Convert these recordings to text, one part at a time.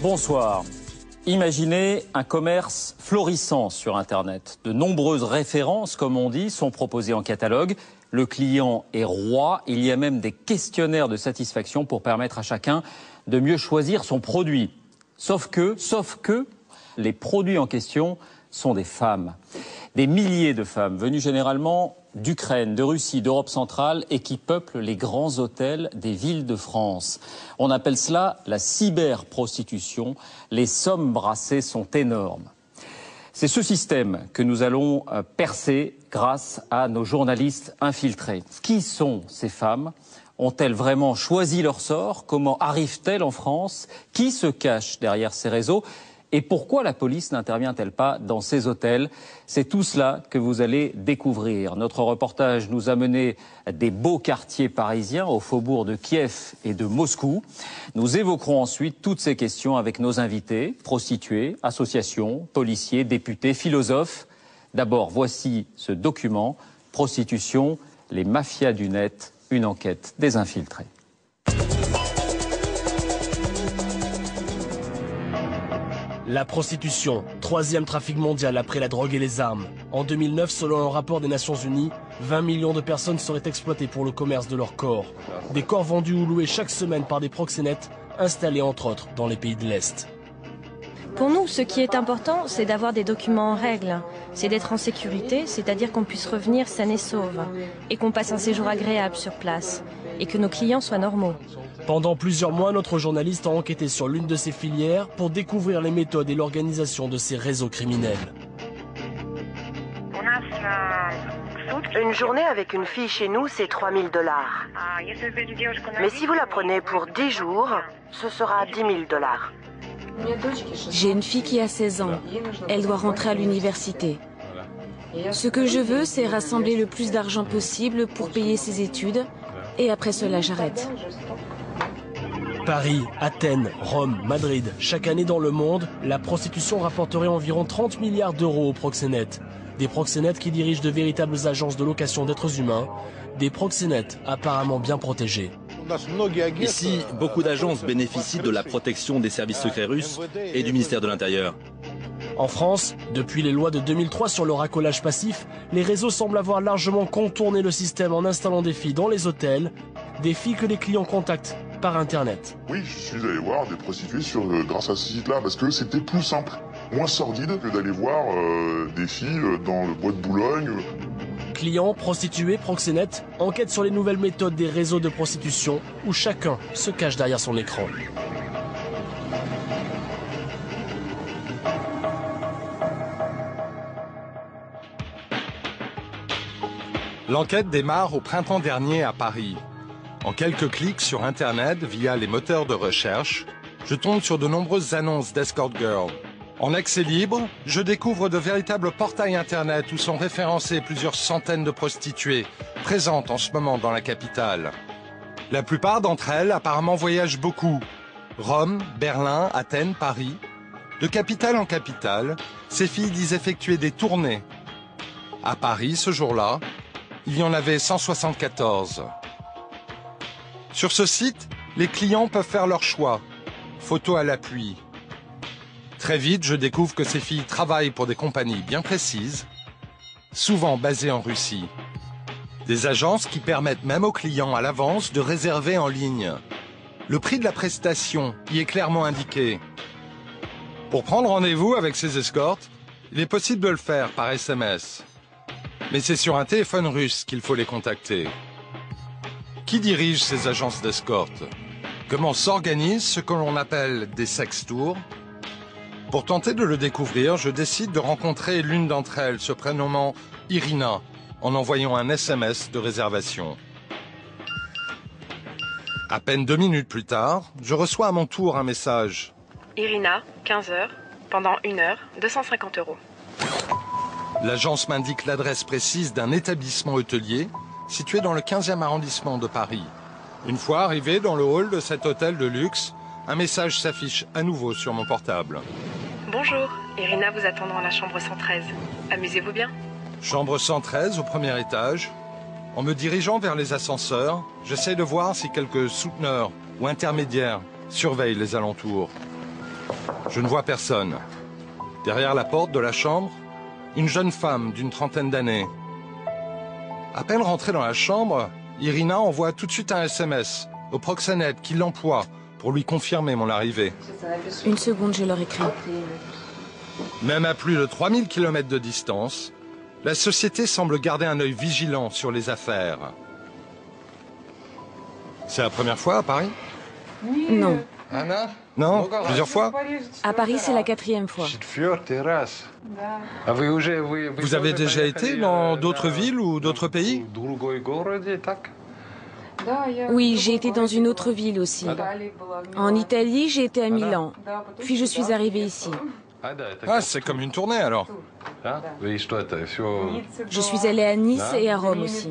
Bonsoir. Imaginez un commerce florissant sur Internet. De nombreuses références, comme on dit, sont proposées en catalogue. Le client est roi. Il y a même des questionnaires de satisfaction pour permettre à chacun de mieux choisir son produit. Sauf que les produits en question sont des femmes. Des milliers de femmes venues généralement d'Ukraine, de Russie, d'Europe centrale et qui peuplent les grands hôtels des villes de France. On appelle cela la cyberprostitution. Les sommes brassées sont énormes. C'est ce système que nous allons percer grâce à nos journalistes infiltrés. Qui sont ces femmes ? Ont-elles vraiment choisi leur sort? Comment arrivent-elles en France? Qui se cache derrière ces réseaux? Et pourquoi la police n'intervient-elle pas dans ces hôtels? C'est tout cela que vous allez découvrir. Notre reportage nous a mené des beaux quartiers parisiens au faubourg de Kiev et de Moscou. Nous évoquerons ensuite toutes ces questions avec nos invités, prostituées, associations, policiers, députés, philosophes. D'abord, voici ce document, Prostitution, les mafias du net, une enquête des infiltrés. La prostitution, troisième trafic mondial après la drogue et les armes. En 2009, selon un rapport des Nations Unies, 20 millions de personnes seraient exploitées pour le commerce de leur corps. Des corps vendus ou loués chaque semaine par des proxénètes, installés entre autres dans les pays de l'Est. Pour nous, ce qui est important, c'est d'avoir des documents en règle. C'est d'être en sécurité, c'est-à-dire qu'on puisse revenir sain et sauve. Et qu'on passe un séjour agréable sur place. Et que nos clients soient normaux. Pendant plusieurs mois, notre journaliste a enquêté sur l'une de ces filières pour découvrir les méthodes et l'organisation de ces réseaux criminels. Une journée avec une fille chez nous, c'est 3 000 $. Mais si vous la prenez pour 10 jours, ce sera 10 000 $. J'ai une fille qui a 16 ans. Elle doit rentrer à l'université. Ce que je veux, c'est rassembler le plus d'argent possible pour payer ses études. Et après cela, j'arrête. Paris, Athènes, Rome, Madrid. Chaque année dans le monde, la prostitution rapporterait environ 30 milliards d'euros aux proxénètes. Des proxénètes qui dirigent de véritables agences de location d'êtres humains. Des proxénètes apparemment bien protégés. Ici, beaucoup d'agences bénéficient de la protection des services secrets russes et du ministère de l'Intérieur. En France, depuis les lois de 2003 sur le racolage passif, les réseaux semblent avoir largement contourné le système en installant des filles dans les hôtels, des filles que les clients contactent par Internet. Oui, je suis allé voir des prostituées grâce à ce site-là parce que c'était plus simple, moins sordide que d'aller voir des filles dans le bois de Boulogne. Clients, prostituées, proxénètes, enquête sur les nouvelles méthodes des réseaux de prostitution où chacun se cache derrière son écran. L'enquête démarre au printemps dernier à Paris. En quelques clics sur Internet, via les moteurs de recherche, je tombe sur de nombreuses annonces d'escort girl. En accès libre, je découvre de véritables portails Internet où sont référencées plusieurs centaines de prostituées présentes en ce moment dans la capitale. La plupart d'entre elles apparemment voyagent beaucoup. Rome, Berlin, Athènes, Paris. De capitale en capitale, ces filles disent effectuer des tournées. À Paris, ce jour-là, il y en avait 174. Sur ce site, les clients peuvent faire leur choix, photos à l'appui. Très vite, je découvre que ces filles travaillent pour des compagnies bien précises, souvent basées en Russie. Des agences qui permettent même aux clients à l'avance de réserver en ligne. Le prix de la prestation y est clairement indiqué. Pour prendre rendez-vous avec ces escortes, il est possible de le faire par SMS. Mais c'est sur un téléphone russe qu'il faut les contacter. Qui dirige ces agences d'escorte? Comment s'organise ce que l'on appelle des sextours? Pour tenter de le découvrir, je décide de rencontrer l'une d'entre elles, se prénommant Irina, en envoyant un SMS de réservation. À peine 2 minutes plus tard, je reçois à mon tour un message. Irina, 15 h, pendant 1 heure, 250 €. L'agence m'indique l'adresse précise d'un établissement hôtelier situé dans le 15e arrondissement de Paris. Une fois arrivé dans le hall de cet hôtel de luxe, un message s'affiche à nouveau sur mon portable. Bonjour, Irina vous attend dans la chambre 113. Amusez-vous bien. Chambre 113 au premier étage. En me dirigeant vers les ascenseurs, j'essaie de voir si quelques souteneurs ou intermédiaires surveillent les alentours. Je ne vois personne. Derrière la porte de la chambre, une jeune femme d'une trentaine d'années. À peine rentrée dans la chambre, Irina envoie tout de suite un SMS au proxénète qui l'emploie pour lui confirmer mon arrivée. Une seconde, je leur écris. Même à plus de 3000 km de distance, la société semble garder un œil vigilant sur les affaires. C'est la première fois à Paris? Non. Non? Plusieurs fois? À Paris, c'est la 4e fois. Vous avez déjà été dans d'autres villes ou d'autres pays? Oui, j'ai été dans une autre ville aussi. En Italie, j'ai été à Milan. Puis je suis arrivée ici. Ah, c'est comme une tournée alors. Je suis allée à Nice et à Rome aussi.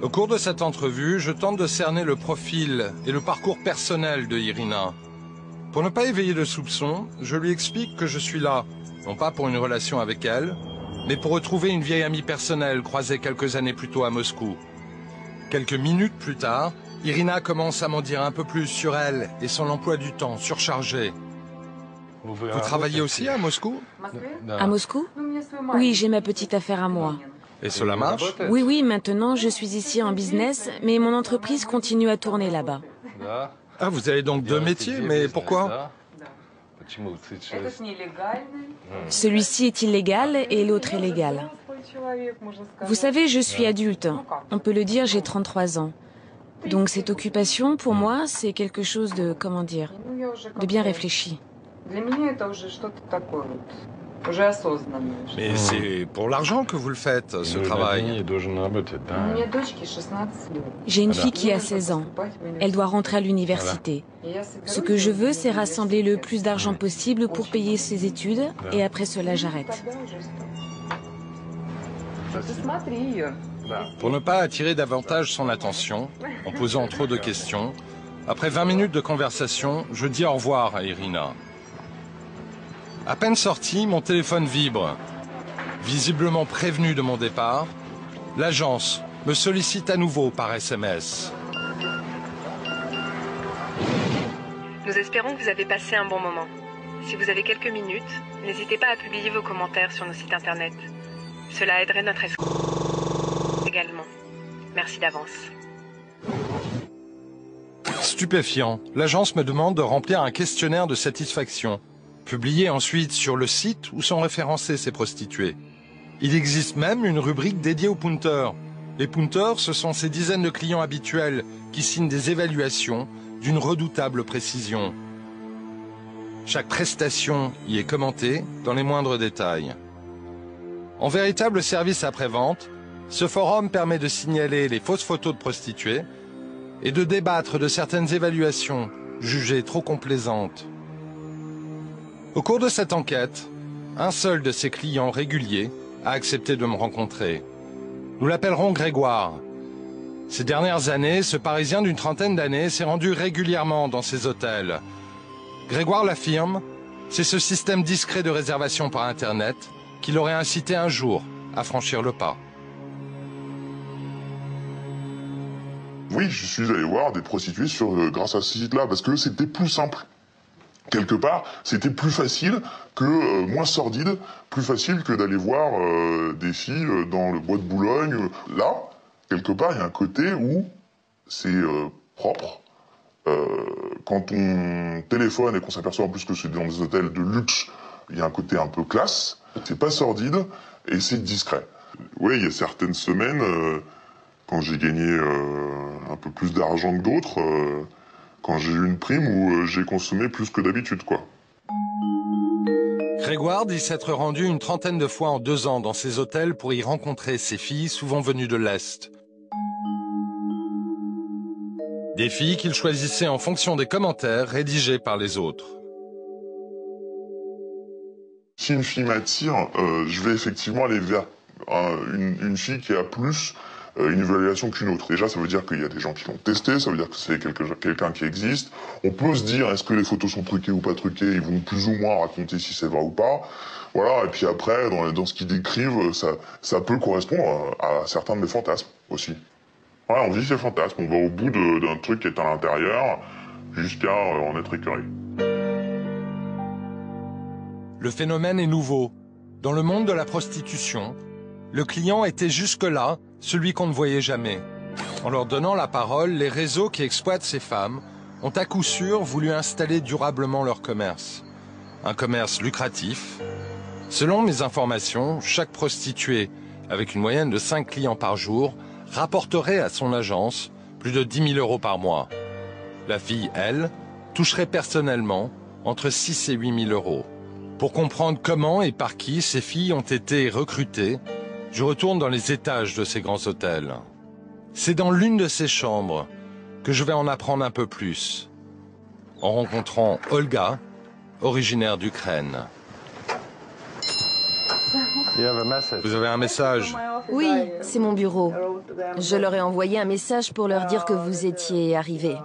Au cours de cette entrevue, je tente de cerner le profil et le parcours personnel de Irina. Pour ne pas éveiller de soupçons, je lui explique que je suis là, non pas pour une relation avec elle, mais pour retrouver une vieille amie personnelle croisée quelques années plus tôt à Moscou. Quelques minutes plus tard, Irina commence à m'en dire un peu plus sur elle et son emploi du temps surchargé. Vous travaillez aussi à Moscou? À Moscou? Oui, j'ai ma petite affaire à moi. Et cela marche? Oui, maintenant je suis ici en business, mais mon entreprise continue à tourner là-bas. Ah, vous avez donc deux métiers, mais pourquoi? Celui-ci est illégal et l'autre est légal. Vous savez, je suis adulte. On peut le dire, j'ai 33 ans. Donc cette occupation, pour moi, c'est quelque chose de, comment dire, de bien réfléchi. Mais c'est pour l'argent que vous le faites, ce travail. J'ai une fille qui a 16 ans. Elle doit rentrer à l'université. Ce que je veux, c'est rassembler le plus d'argent possible pour payer ses études, et après cela, j'arrête. Pour ne pas attirer davantage son attention, en posant trop de questions, après 20 minutes de conversation, je dis au revoir à Irina. À peine sorti, mon téléphone vibre. Visiblement prévenu de mon départ, l'agence me sollicite à nouveau par SMS. Nous espérons que vous avez passé un bon moment. Si vous avez quelques minutes, n'hésitez pas à publier vos commentaires sur nos sites internet. Cela aiderait notre escouade également. Merci d'avance. Stupéfiant, l'agence me demande de remplir un questionnaire de satisfaction, publié ensuite sur le site où sont référencées ces prostituées. Il existe même une rubrique dédiée aux punteurs. Les punteurs, ce sont ces dizaines de clients habituels qui signent des évaluations d'une redoutable précision. Chaque prestation y est commentée dans les moindres détails. En véritable service après-vente, ce forum permet de signaler les fausses photos de prostituées et de débattre de certaines évaluations jugées trop complaisantes. Au cours de cette enquête, un seul de ses clients réguliers a accepté de me rencontrer. Nous l'appellerons Grégoire. Ces dernières années, ce Parisien d'une trentaine d'années s'est rendu régulièrement dans ces hôtels. Grégoire l'affirme, c'est ce système discret de réservation par Internet qui l'aurait incité un jour à franchir le pas. Oui, je suis allé voir des prostituées grâce à ce site-là, parce que c'était plus simple. Quelque part, c'était plus facile que, moins sordide, plus facile que d'aller voir des filles dans le bois de Boulogne. Là, quelque part, il y a un côté où c'est propre. Quand on téléphone et qu'on s'aperçoit en plus que c'est dans des hôtels de luxe, il y a un côté un peu classe. C'est pas sordide et c'est discret. Oui, il y a certaines semaines, quand j'ai gagné un peu plus d'argent que d'autres, quand j'ai eu une prime où j'ai consommé plus que d'habitude, quoi. Grégoire dit s'être rendu une trentaine de fois en 2 ans dans ces hôtels pour y rencontrer ces filles souvent venues de l'Est. Des filles qu'il choisissait en fonction des commentaires rédigés par les autres. Si une fille m'attire, je vais effectivement aller vers une fille qui a plus une évaluation qu'une autre. Déjà, ça veut dire qu'il y a des gens qui l'ont testé, ça veut dire que c'est quelqu'un qui existe. On peut se dire, est-ce que les photos sont truquées ou pas truquées? Ils vont plus ou moins raconter si c'est vrai ou pas. Voilà, et puis après, dans ce qu'ils décrivent, ça peut correspondre à certains de mes fantasmes aussi. Ouais, on vit ces fantasmes, on va au bout d'un truc qui est à l'intérieur. jusqu'à en être écœuré. Le phénomène est nouveau. Dans le monde de la prostitution, le client était jusque-là celui qu'on ne voyait jamais. En leur donnant la parole, les réseaux qui exploitent ces femmes ont à coup sûr voulu installer durablement leur commerce. Un commerce lucratif. Selon mes informations, chaque prostituée, avec une moyenne de 5 clients par jour, rapporterait à son agence plus de 10 000 euros par mois. La fille, elle, toucherait personnellement entre 6 et 8 000 euros. Pour comprendre comment et par qui ces filles ont été recrutées, je retourne dans les étages de ces grands hôtels. C'est dans l'une de ces chambres que je vais en apprendre un peu plus, en rencontrant Olga, originaire d'Ukraine. Vous avez un message? Oui, c'est mon bureau. Je leur ai envoyé un message pour leur dire que vous étiez arrivé.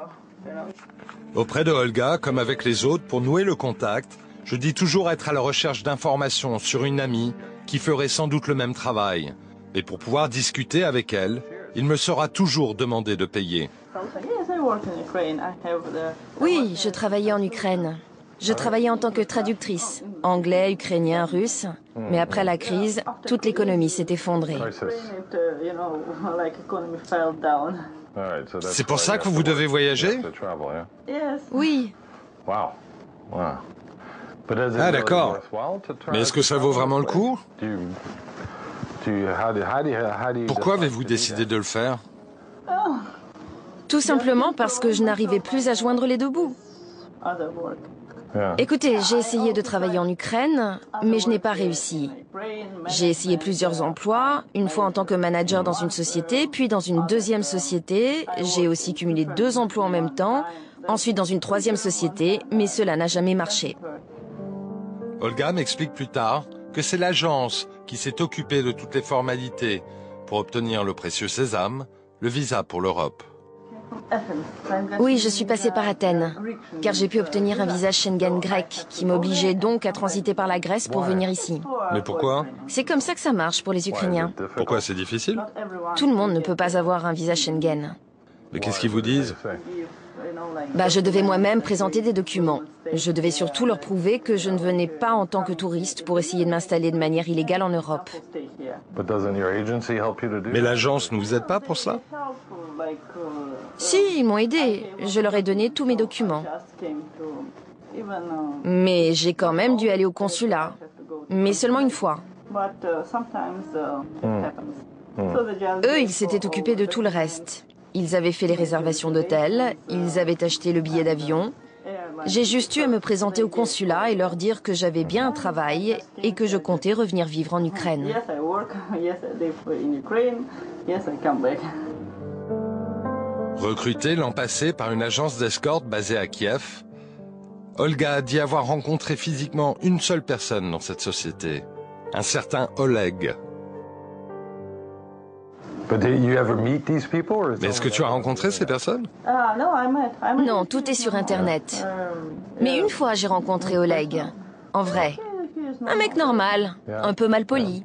Auprès de Olga, comme avec les autres, pour nouer le contact, je dis toujours être à la recherche d'informations sur une amie qui ferait sans doute le même travail. Et pour pouvoir discuter avec elle, il me sera toujours demandé de payer. Oui, je travaillais en Ukraine. Je travaillais en tant que traductrice, anglais, ukrainien, russe. Mais après la crise, toute l'économie s'est effondrée. C'est pour ça que vous devez voyager? Oui. Ah d'accord. Mais est-ce que ça vaut vraiment le coup? Pourquoi avez-vous décidé de le faire? Tout simplement parce que je n'arrivais plus à joindre les deux bouts. Écoutez, j'ai essayé de travailler en Ukraine, mais je n'ai pas réussi. J'ai essayé plusieurs emplois, une fois en tant que manager dans une société, puis dans une deuxième société. J'ai aussi cumulé 2 emplois en même temps, ensuite dans une 3e société, mais cela n'a jamais marché. Olga m'explique plus tard que c'est l'agence qui s'est occupée de toutes les formalités pour obtenir le précieux sésame, le visa pour l'Europe. Oui, je suis passée par Athènes, car j'ai pu obtenir un visa Schengen grec, qui m'obligeait donc à transiter par la Grèce pour venir ici. Mais pourquoi? C'est comme ça que ça marche pour les Ukrainiens. Pourquoi c'est difficile? Tout le monde ne peut pas avoir un visa Schengen. Mais qu'est-ce qu'ils vous disent? Je devais moi-même présenter des documents. Je devais surtout leur prouver que je ne venais pas en tant que touriste pour essayer de m'installer de manière illégale en Europe. Mais l'agence ne vous aide pas pour cela? Si, ils m'ont aidé. Je leur ai donné tous mes documents. Mais j'ai quand même dû aller au consulat. Mais seulement une fois. Eux, ils s'étaient occupés de tout le reste. Ils avaient fait les réservations d'hôtel, ils avaient acheté le billet d'avion. J'ai juste eu à me présenter au consulat et leur dire que j'avais bien un travail et que je comptais revenir vivre en Ukraine. Recrutée l'an passé par une agence d'escorte basée à Kiev, Olga a dit avoir rencontré physiquement une seule personne dans cette société, un certain Oleg. Mais est-ce que tu as rencontré ces personnes? Non, tout est sur Internet. Mais une fois, j'ai rencontré Oleg. En vrai. Un mec normal, un peu malpoli.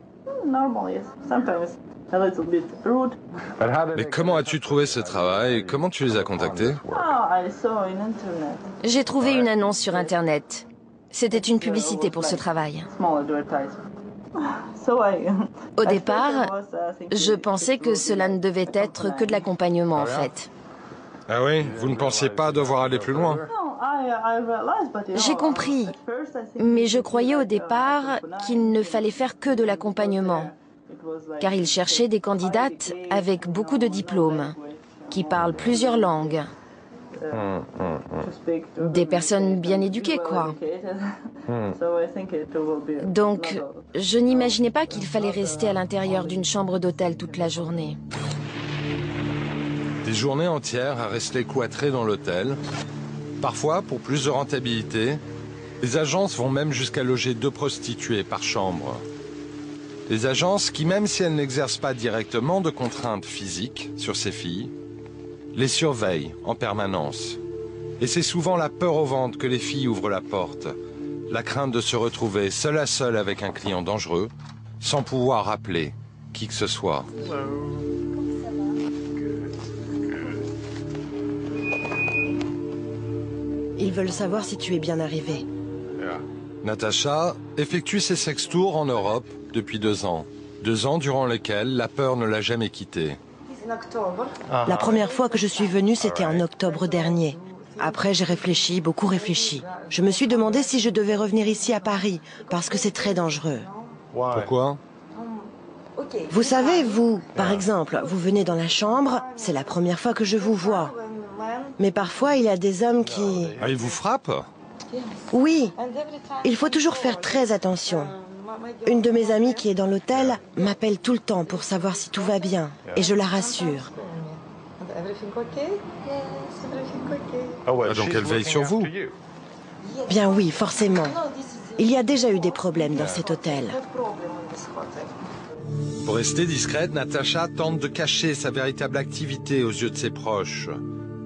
Mais comment as-tu trouvé ce travail et comment tu les as contactés? J'ai trouvé une annonce sur Internet. C'était une publicité pour ce travail. Au départ, je pensais que cela ne devait être que de l'accompagnement en fait. Ah oui, vous ne pensiez pas devoir aller plus loin? J'ai compris, mais je croyais au départ qu'il ne fallait faire que de l'accompagnement, car ils cherchaient des candidates avec beaucoup de diplômes, qui parlent plusieurs langues. Des personnes bien éduquées, quoi. Donc, je n'imaginais pas qu'il fallait rester à l'intérieur d'une chambre d'hôtel toute la journée. Des journées entières à rester cloîtrées dans l'hôtel. Parfois, pour plus de rentabilité, les agences vont même jusqu'à loger 2 prostituées par chambre. Des agences qui, même si elles n'exercent pas directement de contraintes physiques sur ces filles, les surveillent en permanence. Et c'est souvent la peur au ventre que les filles ouvrent la porte. La crainte de se retrouver seule à seule avec un client dangereux, sans pouvoir appeler qui que ce soit. Ils veulent savoir si tu es bien arrivé. Natacha effectue ses sextours en Europe depuis 2 ans. 2 ans durant lesquels la peur ne l'a jamais quittée. La première fois que je suis venue, c'était en octobre dernier. Après, j'ai réfléchi, beaucoup réfléchi. Je me suis demandé si je devais revenir ici à Paris, parce que c'est très dangereux. Pourquoi? Vous savez, vous, par exemple, vous venez dans la chambre, c'est la première fois que je vous vois. Mais parfois, il y a des hommes qui... Ah, ils vous frappent? Oui, il faut toujours faire très attention. Une de mes amies qui est dans l'hôtel m'appelle tout le temps pour savoir si tout va bien. Et je la rassure. Ah, donc elle veille sur vous? Bien oui, forcément. Il y a déjà eu des problèmes dans cet hôtel. Pour rester discrète, Natacha tente de cacher sa véritable activité aux yeux de ses proches.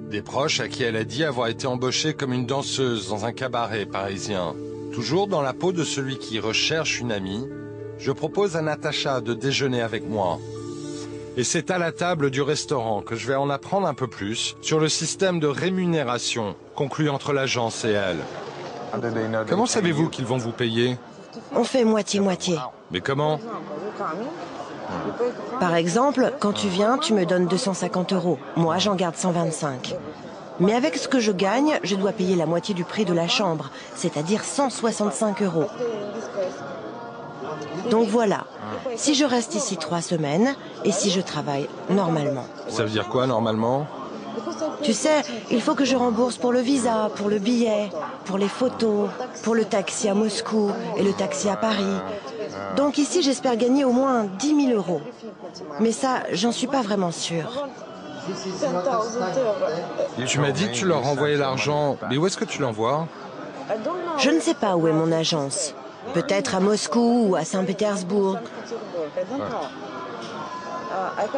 Des proches à qui elle a dit avoir été embauchée comme une danseuse dans un cabaret parisien. Toujours dans la peau de celui qui recherche une amie, je propose à Natacha de déjeuner avec moi. Et c'est à la table du restaurant que je vais en apprendre un peu plus sur le système de rémunération conclu entre l'agence et elle. Comment savez-vous qu'ils vont vous payer? On fait moitié-moitié. Mais comment? Par exemple, quand tu viens, tu me donnes 250 €. Moi, j'en garde 125. Mais avec ce que je gagne, je dois payer la moitié du prix de la chambre, c'est-à-dire 165 €. Donc voilà, si je reste ici 3 semaines, et si je travaille normalement. Ça veut dire quoi, normalement? Tu sais, il faut que je rembourse pour le visa, pour le billet, pour les photos, pour le taxi à Moscou et le taxi à Paris. Donc ici, j'espère gagner au moins 10 000 €. Mais ça, j'en suis pas vraiment sûre. Tu m'as dit que tu leur envoyais l'argent, mais où est-ce que tu l'envoies? Je ne sais pas où est mon agence. Peut-être à Moscou ou à Saint-Pétersbourg.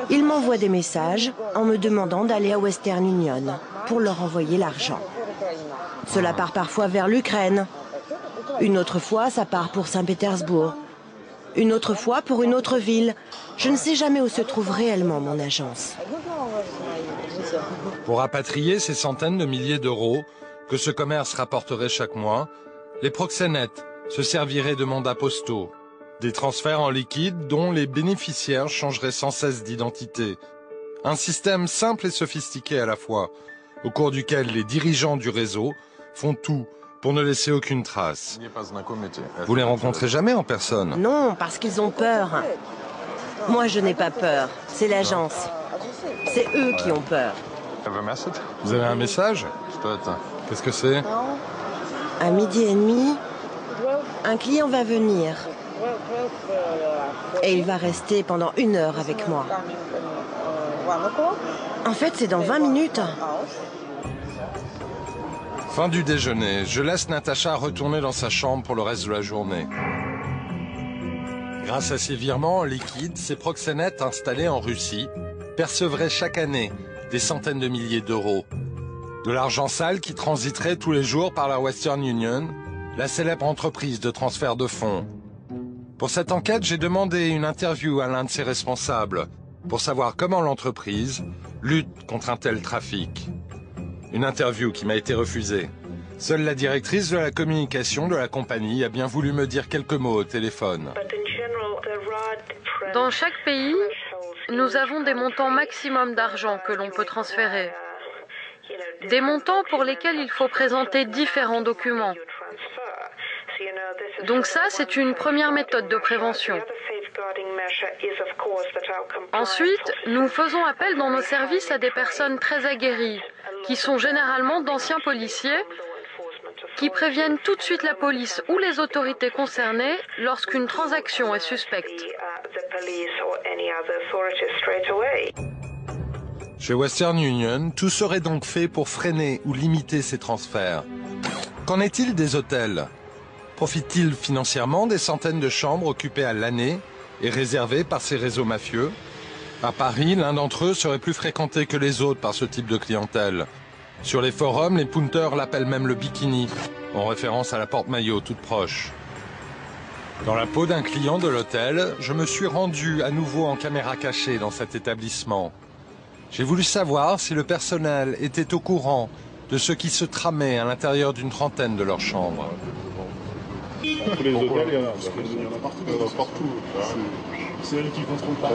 Ils m'envoient des messages en me demandant d'aller à Western Union pour leur envoyer l'argent. Cela part parfois vers l'Ukraine. Une autre fois, ça part pour Saint-Pétersbourg. Une autre fois pour une autre ville. Je ne sais jamais où se trouve réellement mon agence. Pour rapatrier ces centaines de milliers d'euros que ce commerce rapporterait chaque mois, les proxénètes se serviraient de mandats postaux, des transferts en liquide dont les bénéficiaires changeraient sans cesse d'identité. Un système simple et sophistiqué à la fois, au cours duquel les dirigeants du réseau font tout pour ne laisser aucune trace. Vous les rencontrez jamais en personne? Non, parce qu'ils ont peur. Moi, je n'ai pas peur. C'est l'agence. C'est eux qui ont peur. Vous avez un message? Qu'est-ce que c'est? À 12h30, un client va venir. Et il va rester pendant 1 heure avec moi. En fait, c'est dans 20 minutes. Fin du déjeuner, je laisse Natacha retourner dans sa chambre pour le reste de la journée. Grâce à ces virements en liquide, ces proxénètes installés en Russie percevraient chaque année des centaines de milliers d'euros. De l'argent sale qui transiterait tous les jours par la Western Union, la célèbre entreprise de transfert de fonds. Pour cette enquête, j'ai demandé une interview à l'un de ses responsables pour savoir comment l'entreprise lutte contre un tel trafic. Une interview qui m'a été refusée. Seule la directrice de la communication de la compagnie a bien voulu me dire quelques mots au téléphone. Dans chaque pays, nous avons des montants maximum d'argent que l'on peut transférer. Des montants pour lesquels il faut présenter différents documents. Donc ça, c'est une première méthode de prévention. Ensuite, nous faisons appel dans nos services à des personnes très aguerries, qui sont généralement d'anciens policiers, qui préviennent tout de suite la police ou les autorités concernées lorsqu'une transaction est suspecte. Chez Western Union, tout serait donc fait pour freiner ou limiter ces transferts. Qu'en est-il des hôtels? Profitent-ils financièrement des centaines de chambres occupées à l'année et réservées par ces réseaux mafieux? À Paris, l'un d'entre eux serait plus fréquenté que les autres par ce type de clientèle. Sur les forums, les punters l'appellent même le bikini, en référence à la porte-maillot toute proche. Dans la peau d'un client de l'hôtel, je me suis rendu à nouveau en caméra cachée dans cet établissement. J'ai voulu savoir si le personnel était au courant de ce qui se tramait à l'intérieur d'une trentaine de leurs chambres. Tous les hôtels, il y en a partout. C'est elles qui contrôlent pas.